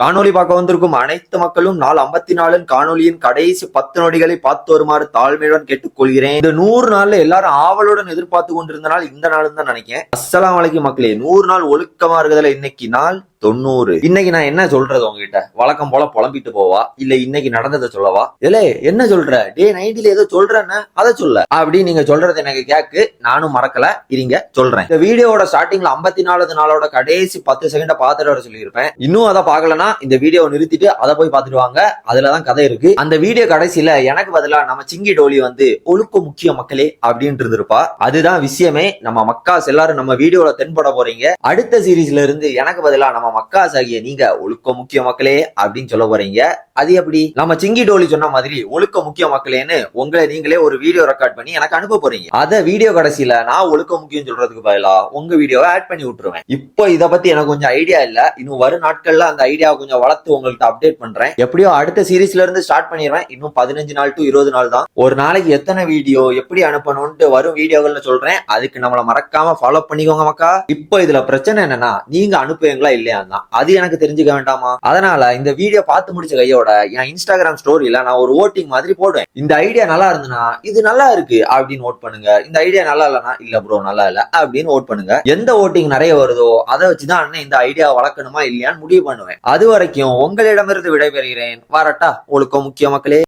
காணொலி பார்க்க வந்திருக்கும் அனைத்து மக்களும் நாள் 54 காணொலியின் கடைசி 10 நொடிகளை பார்த்து வருமாறு தாழ்மையுடன் கேட்டுக்கொள்கிறேன். இந்த 100 நாள்ல எல்லாரும் ஆவலுடன் எதிர்பார்த்து கொண்டிருந்த நாள் இந்த நாள் தான் நினைக்கிறேன். அஸ்ஸலாமு அலைக்கும் மக்களே. 100 நாள் ஒழுக்கமா இருக்குதுல, இன்னைக்கு நாள் 90. இன்னைக்கு நான் என்ன சொல்றது உங்ககிட்ட? வழக்கம் போல புலம்பிட்டு போவா, இல்ல இன்னைக்கு நடந்ததை சொல்லவா? இல்லே என்ன சொல்ற? டே 90ல ஏதோ சொல்றேன்னு அதை சொல்ல அப்படி நீங்க சொல்றது எனக்கு கேக்கு. நானும் மறக்கல, இருங்க சொல்றேன். இந்த வீடியோட ஸ்டார்டிங்ல 54வது நாளோட கடைசி 10 செகண்ட பாத்துட்டு வர சொல்லியிருப்பேன். இன்னும் அதை பார்க்கலன்னா இந்த வீடியோவை நிறுத்திட்டு அதை போய் பார்த்துட்டு வாங்க. அதுலதான் கதை இருக்கு. அந்த வீடியோ கடைசியில எனக்கு பதிலா நம்ம சிங்கி டோலி வந்து ஒழுக்க முக்கிய மக்களே அப்படின்ட்டு இருந்திருப்பா. அதுதான் விஷயமே. நம்ம மக்காஸ் எல்லாரும் நம்ம வீடியோல தென்பட போறீங்க. அடுத்த சீரீஸ்ல இருந்து எனக்கு பதிலா நம்ம மக்காஸ் ஆகிய நீங்க ஒழுக்க முக்கிய மக்களே அப்படின்னு சொல்ல போறீங்க. அது எப்படி? நம்ம சிங்கி டோலி சொன்ன மாதிரி ஒழுக்க முக்கிய மக்களேன்னு உங்களை நீங்களே ஒரு வீடியோ ரெக்கார்ட் பண்ணி எனக்கு அனுப்ப போறீங்க. அத வீடியோ கடைசியில நான் ஒழுக்க முக்கியம் சொல்றதுக்கு பதிலா உங்க வீடியோவை ஆட் பண்ணி விட்டுருவேன். இப்போ இதை பத்தி எனக்கு கொஞ்சம் ஐடியா இல்ல. இன்னும் வரும் நாட்கள்ல அந்த ஐடியா கொஞ்சம் வளர்த்து உங்களுக்கு அப்டேட் பண்றேன். எப்படியோ அடுத்த சீரீஸ்ல இருந்து ஸ்டார்ட் பண்ணிடுவேன். இன்னும் 15 நாள் டு 20 நாள் தான். ஒரு நாளைக்கு எத்தனை வீடியோ எப்படி அனுப்பணும்னு வரும் வீடியோகள்ல சொல்றேன். அதுக்கு நம்மள மறக்காம ஃபாலோ பண்ணிக்கோங்க மக்கா. இப்போ இதுல பிரச்சனை என்னன்னா, நீங்க அனுப்புவீங்களா இல்லையா தான், அது எனக்கு தெரிஞ்சுக்க வேண்டாமா? அதனால இந்த வீடியோ பார்த்து முடிச்ச கையோட என் இன்ஸ்டாகிராம் ஸ்டோரியில நான் ஒரு ஓட்டிங் மாதிரி போடுவேன். இந்த ஐடியா நல்லா இருந்துன்னா இது நல்லா இருக்கு அப்படின்னு ஓட் பண்ணுங்க. இந்த ஐடியா நல்லா இல்லைன்னா இல்ல ப்ரோ நல்லா இல்ல அப்படின்னு ஓட் பண்ணுங்க. எந்த ஓட்டிங் நிறைய வருதோ அதை வச்சுதான் அண்ணன் இந்த ஐடியா வளர்க்கணுமா இல்லையான்னு முடிவு பண்ணுவேன். அது வரைக்கும் உங்களிடமிருந்து விடைபெறுகிறேன். வரட்டா ஒழுக்கம் முக்கிய மக்களே.